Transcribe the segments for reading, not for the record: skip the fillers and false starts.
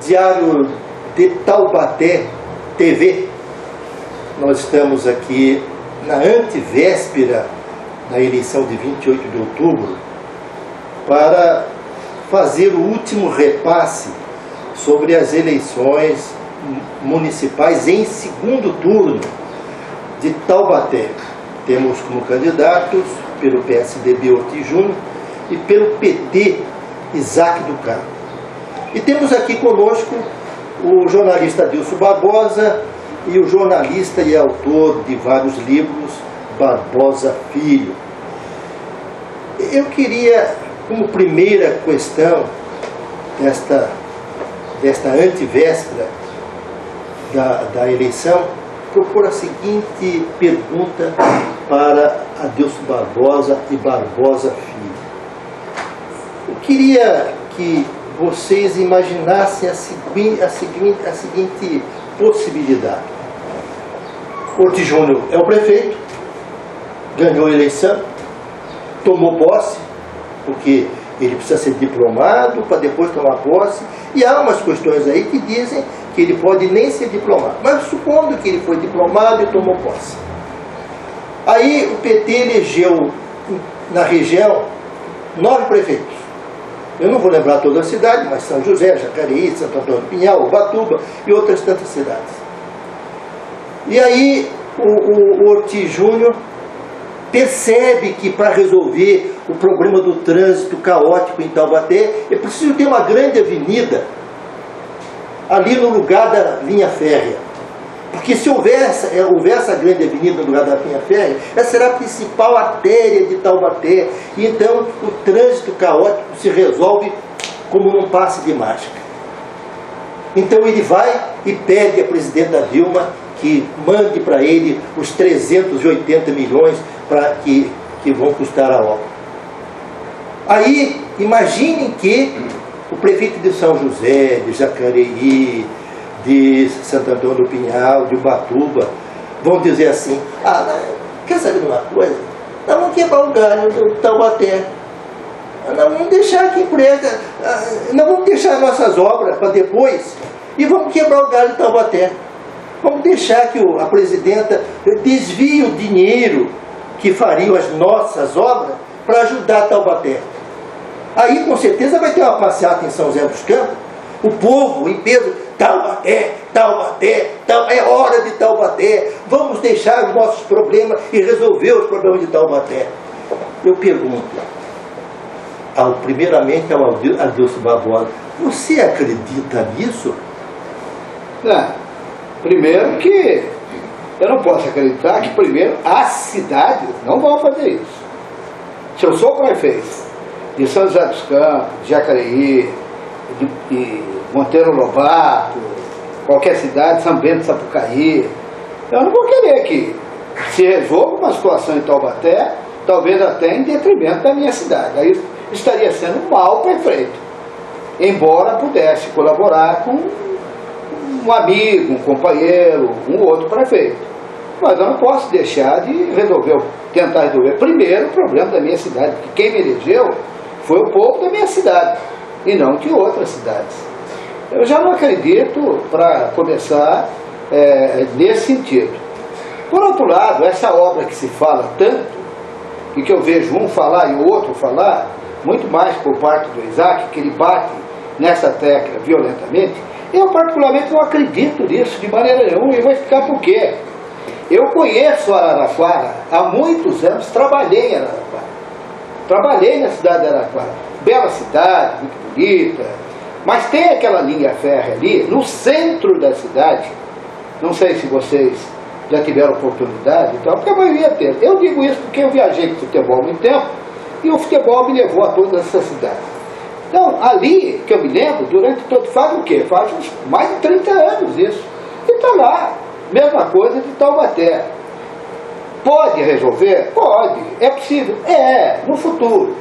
Diário de Taubaté TV. Nós estamos aqui na antevéspera da eleição de 28 de outubro para fazer o último repasse sobre as eleições municipais em segundo turno de Taubaté. Temos como candidatos pelo PSDB Ortiz Júnior e pelo PT Isaac do Carmo. E temos aqui conosco o jornalista Adilson Barbosa e o jornalista e autor de vários livros, Barbosa Filho. Eu queria, como primeira questão desta antevéspera da eleição, propor a seguinte pergunta para Adilson Barbosa e Barbosa Filho. Eu queria que vocês imaginassem a seguinte possibilidade. Ortiz Júnior é o prefeito, ganhou a eleição, tomou posse, porque ele precisa ser diplomado para depois tomar posse, e há umas questões aí que dizem que ele pode nem ser diplomado, mas supondo que ele foi diplomado e tomou posse. Aí o PT elegeu na região 9 prefeitos. Eu não vou lembrar toda a cidade, mas São José, Jacareí, Santo Antônio do Pinhal, Ubatuba e outras tantas cidades. E aí o Ortiz Júnior percebe que para resolver o problema do trânsito caótico em Taubaté, é preciso ter uma grande avenida ali no lugar da linha férrea. Porque se houver essa grande avenida no lugar da linha férrea, essa será a principal artéria de Taubaté. E então o trânsito caótico se resolve como num passe de mágica. Então ele vai e pede à presidenta Dilma que mande para ele os 380 milhões que vão custar a obra. Aí, imaginem que o prefeito de São José, de Jacareí, de Santo Antônio do Pinhal, de Ubatuba, vão dizer assim: quer saber de uma coisa? Nós vamos quebrar o galho do Taubaté. Nós vamos deixar que emprega, nós vamos deixar nossas obras para depois e vamos quebrar o galho do Taubaté. Vamos deixar que a presidenta desvie o dinheiro que fariam as nossas obras para ajudar Taubaté. Aí com certeza vai ter uma passeata em São José dos Campos, o povo em peso: Taubaté, Taubaté, é hora de Taubaté, vamos deixar os nossos problemas e resolver os problemas de Taubaté. Eu pergunto, primeiramente ao Adilson Barbosa, você acredita nisso? Não. Primeiro que eu não posso acreditar que primeiro as cidades não vão fazer isso. Se eu sou prefeito de São José dos Campos, de Jacareí, de Monteiro Lobato, qualquer cidade, São Bento, Sapucaí, eu não vou querer que se resolva uma situação em Taubaté, talvez até em detrimento da minha cidade. Aí estaria sendo um mau prefeito, embora pudesse colaborar com um amigo, um companheiro, um outro prefeito. Mas eu não posso deixar de tentar resolver primeiro o problema da minha cidade, porque quem me elegeu foi o povo da minha cidade, e não de outras cidades. Eu já não acredito, para começar, nesse sentido. Por outro lado, essa obra que se fala tanto, e que eu vejo um falar e o outro falar, muito mais por parte do Isaac, que ele bate nessa tecla violentamente, eu particularmente não acredito nisso de maneira nenhuma, e vou explicar por quê. Eu conheço Araraquara há muitos anos, trabalhei em Araraquara. Trabalhei na cidade de Araraquara. Bela cidade, muito bonita, mas tem aquela linha férrea ali, no centro da cidade. Não sei se vocês já tiveram oportunidade, então, porque a maioria teve. Eu digo isso porque eu viajei com futebol muito tempo, e o futebol me levou a todas essas cidades. Então, ali, que eu me lembro, faz o quê? Faz uns mais de 30 anos isso. E está lá, mesma coisa de Taubaté. Pode resolver? Pode. É possível? No futuro.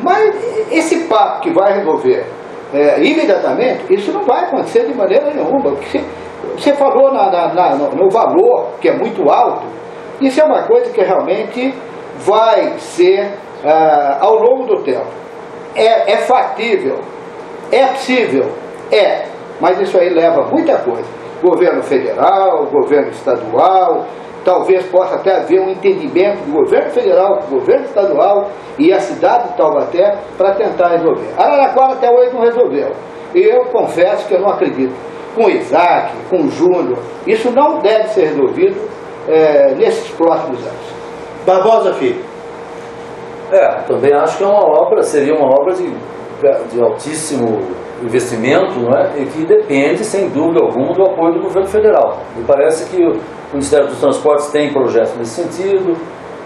Mas esse papo que vai resolver imediatamente, isso não vai acontecer de maneira nenhuma. Porque você falou no valor, que é muito alto, isso é uma coisa que realmente vai ser ao longo do tempo. É factível? É possível? mas isso aí leva muita coisa. Governo federal, governo estadual, talvez possa até haver um entendimento do governo federal, do governo estadual e a cidade de Taubaté para tentar resolver. Araraquara até hoje não resolveu. E eu confesso que eu não acredito. Com o Isaac, com o Júnior, isso não deve ser resolvido nesses próximos anos. Barbosa Filho. Também acho que seria uma obra de altíssimo investimento, não é? E que depende, sem dúvida alguma, do apoio do governo federal. Me parece que o Ministério dos Transportes tem projetos nesse sentido,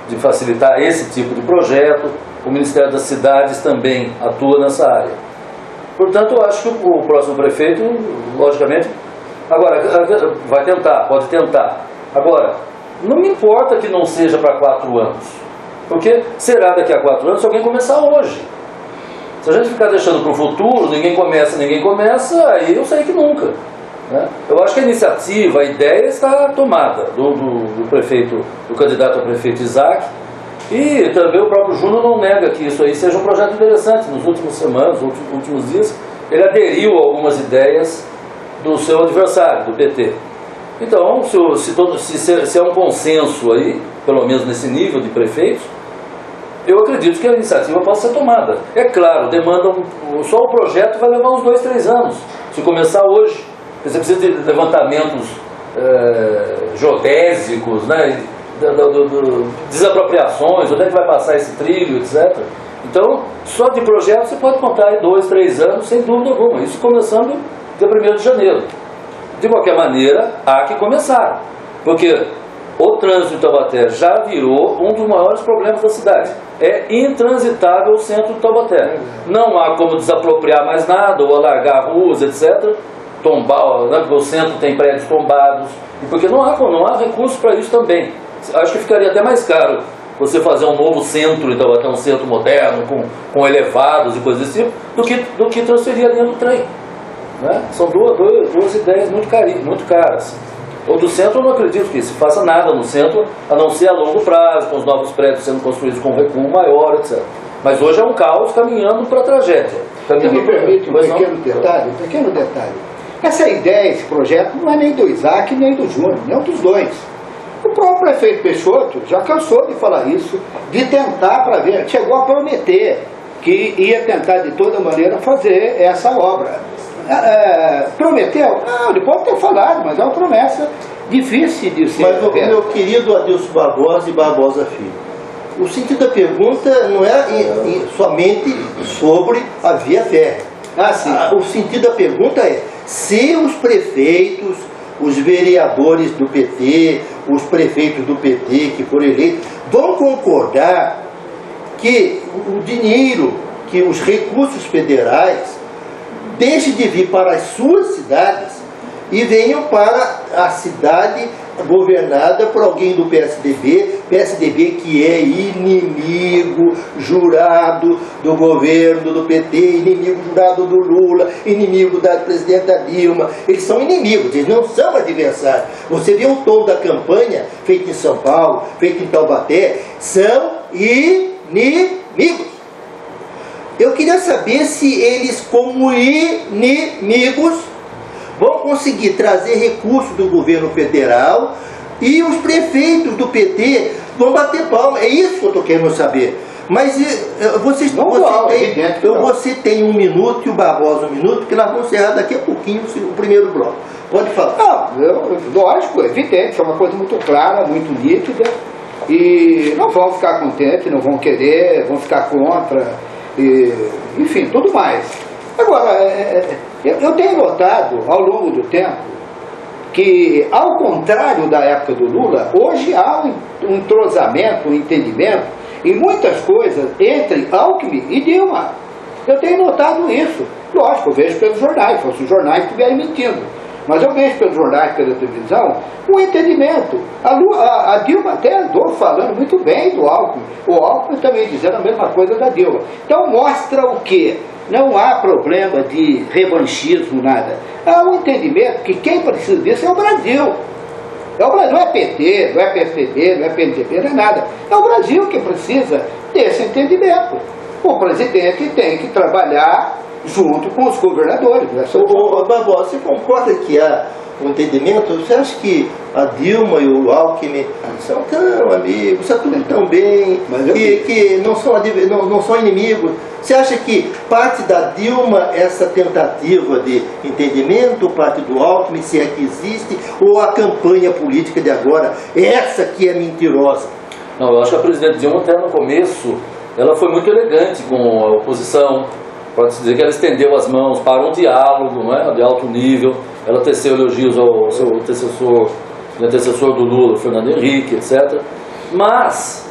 de facilitar esse tipo de projeto. O Ministério das Cidades também atua nessa área. Portanto, eu acho que o próximo prefeito, logicamente, agora, vai tentar, pode tentar. Agora, não me importa que não seja para 4 anos, porque será daqui a 4 anos se alguém começar hoje. Se a gente ficar deixando para o futuro, ninguém começa, aí eu sei que nunca. Né? Eu acho que a iniciativa, a ideia está tomada do prefeito, do candidato a prefeito Isaac, e também o próprio Júnior não nega que isso aí seja um projeto interessante. Nas últimas semanas, nos últimos dias, ele aderiu a algumas ideias do seu adversário, do PT. Então, se é um consenso aí, pelo menos nesse nível de prefeitos, eu acredito que a iniciativa possa ser tomada. É claro, só o projeto vai levar uns 2, 3 anos, se começar hoje. Você precisa de levantamentos geodésicos, né? Desapropriações, onde é que vai passar esse trilho, etc. Então, só de projeto você pode contar em 2, 3 anos, sem dúvida alguma. Isso começando dia 1º de janeiro. De qualquer maneira, há que começar. Porque o trânsito de Taubaté já virou um dos maiores problemas da cidade. É intransitável o centro de Taubaté. Não há como desapropriar mais nada, ou alargar ruas, etc. Tombar, né? Porque o centro tem prédios tombados. E porque não há recursos para isso também. Acho que ficaria até mais caro você fazer um novo centro, então até um centro moderno, com elevados e coisas desse tipo, do que transferir a linha do trem. Né? São duas ideias muito caras. O do centro eu não acredito que se faça nada no centro, a não ser a longo prazo, com os novos prédios sendo construídos com recuo maior, etc. Mas hoje é um caos caminhando para a tragédia. Se me permite um pequeno detalhe. Essa ideia, esse projeto, não é nem do Isaac, nem do Júnior, nem dos dois. O próprio prefeito Peixoto já cansou de falar isso, de tentar para ver, chegou a prometer que ia tentar de toda maneira fazer essa obra. Prometeu? Não, ele pode ter falado, mas é uma promessa difícil de ser. Mas, meu querido Adilson Barbosa e Barbosa Filho, o sentido da pergunta não é somente sobre a via férrea. O sentido da pergunta é se os prefeitos, os vereadores do PT, os prefeitos do PT que foram eleitos, vão concordar que o dinheiro, que os recursos federais deixem de vir para as suas cidades e venham para a cidade governada por alguém do PSDB que é inimigo jurado do governo do PT, inimigo jurado do Lula, inimigo da presidenta Dilma. Eles são inimigos, eles não são adversários. Você vê o tom da campanha feita em São Paulo, feita em Taubaté, são inimigos. Eu queria saber se eles, como inimigos, vão conseguir trazer recursos do governo federal e os prefeitos do PT vão bater palma. É isso que eu estou querendo saber. Mas você tem 1 minuto e o Barbosa 1 minuto, porque nós vamos encerrar daqui a pouquinho o primeiro bloco. Pode falar. Lógico, é evidente, é uma coisa muito clara, muito nítida, e não vão ficar contentes, não vão querer, vão ficar contra, enfim, tudo mais. Agora, eu tenho notado ao longo do tempo que, ao contrário da época do Lula, hoje há um entrosamento, um entendimento em muitas coisas entre Alckmin e Dilma. Eu tenho notado isso. Lógico, eu vejo pelos jornais, se os jornais estiverem mentindo. Mas eu vejo pelos jornais, pela televisão, um entendimento. A Dilma até andou falando muito bem do Alckmin. O Alckmin também dizendo a mesma coisa da Dilma. Então mostra o quê? Não há problema de revanchismo, nada. Há um entendimento que quem precisa disso é o Brasil. Não é PT, não é PSDB, não é PMDB, não é nada. É o Brasil que precisa desse entendimento. O presidente tem que trabalhar junto com os governadores. Né? Barbosa, você concorda que há um entendimento? Você acha que a Dilma e o Alckmin são tão amigos, está tudo tão bem, que não são inimigos? Você acha que parte da Dilma essa tentativa de entendimento, parte do Alckmin, se é que existe, ou a campanha política de agora, essa que é mentirosa? Não, eu acho que a presidente Dilma, até no começo, ela foi muito elegante com a oposição. Pode-se dizer que ela estendeu as mãos para um diálogo, não é? De alto nível. Ela teceu elogios ao seu antecessor do Lula, Fernando Henrique, etc. Mas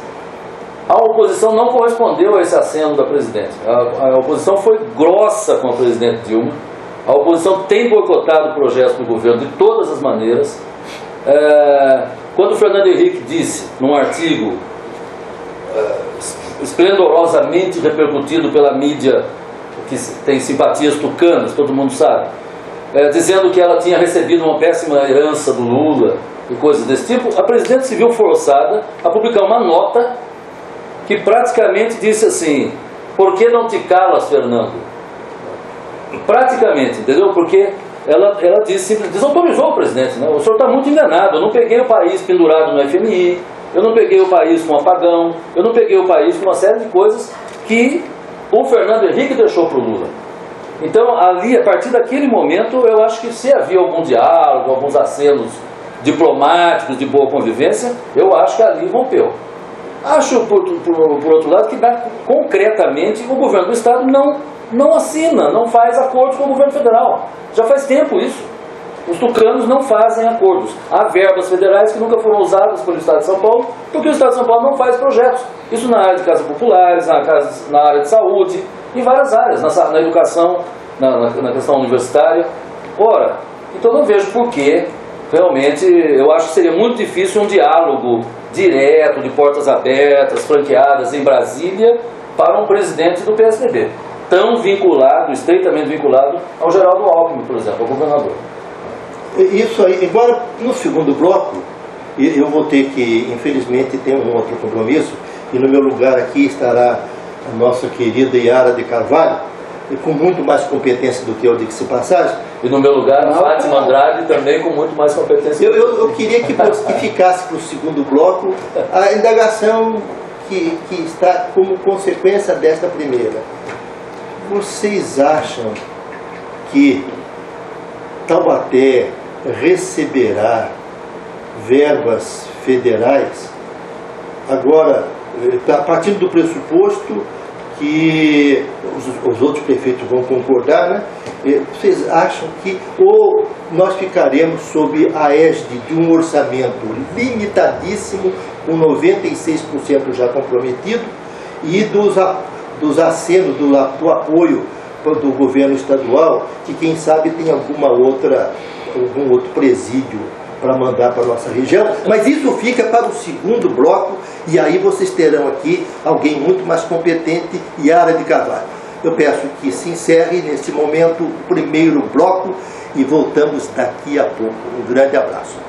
a oposição não correspondeu a esse aceno da presidente. A oposição foi grossa com a presidente Dilma. A oposição tem boicotado o projeto do governo de todas as maneiras. Quando o Fernando Henrique disse, num artigo esplendorosamente repercutido pela mídia, que tem simpatias tucanas, todo mundo sabe, dizendo que ela tinha recebido uma péssima herança do Lula e coisas desse tipo, a presidente se viu forçada a publicar uma nota que praticamente disse assim: por que não te calas, Fernando? Praticamente, entendeu? Porque ela disse, simplesmente desautorizou o presidente, né? O senhor está muito enganado, eu não peguei o país pendurado no FMI, eu não peguei o país com apagão, eu não peguei o país com uma série de coisas que o Fernando Henrique deixou para o Lula. Então, ali, a partir daquele momento, eu acho que se havia algum diálogo, alguns acenos diplomáticos de boa convivência, eu acho que ali rompeu. Acho, por outro lado, que concretamente o governo do Estado não assina, não faz acordos com o governo federal. Já faz tempo isso. Os tucanos não fazem acordos. Há verbas federais que nunca foram usadas pelo Estado de São Paulo, porque o Estado de São Paulo não faz projetos. Isso na área de casas populares, na área de saúde, em várias áreas, na educação, na questão universitária. Ora, então não vejo por que, realmente, eu acho que seria muito difícil um diálogo direto, de portas abertas, franqueadas em Brasília, para um presidente do PSDB, tão vinculado, estreitamente vinculado ao Geraldo Alckmin, por exemplo, ao governador. Isso aí, embora no segundo bloco, eu vou ter que, infelizmente, ter um outro compromisso, e no meu lugar aqui estará a nossa querida Yara de Carvalho, e com muito mais competência do que eu, diga-se de passagem. E no meu lugar, a Fátima Andrade, também com muito mais competência. Eu queria que ficasse para o segundo bloco a indagação que está como consequência desta primeira. Vocês acham que Taubaté receberá verbas federais? Agora, partindo do pressuposto que os outros prefeitos vão concordar, né? Vocês acham que ou nós ficaremos sob a égide de um orçamento limitadíssimo, com 96% já comprometido, e dos acenos, do apoio do governo estadual, que quem sabe tem algum outro presídio para mandar para a nossa região, mas isso fica para o segundo bloco, e aí vocês terão aqui alguém muito mais competente, Yara de Carvalho. Eu peço que se encerre neste momento o primeiro bloco e voltamos daqui a pouco. Um grande abraço.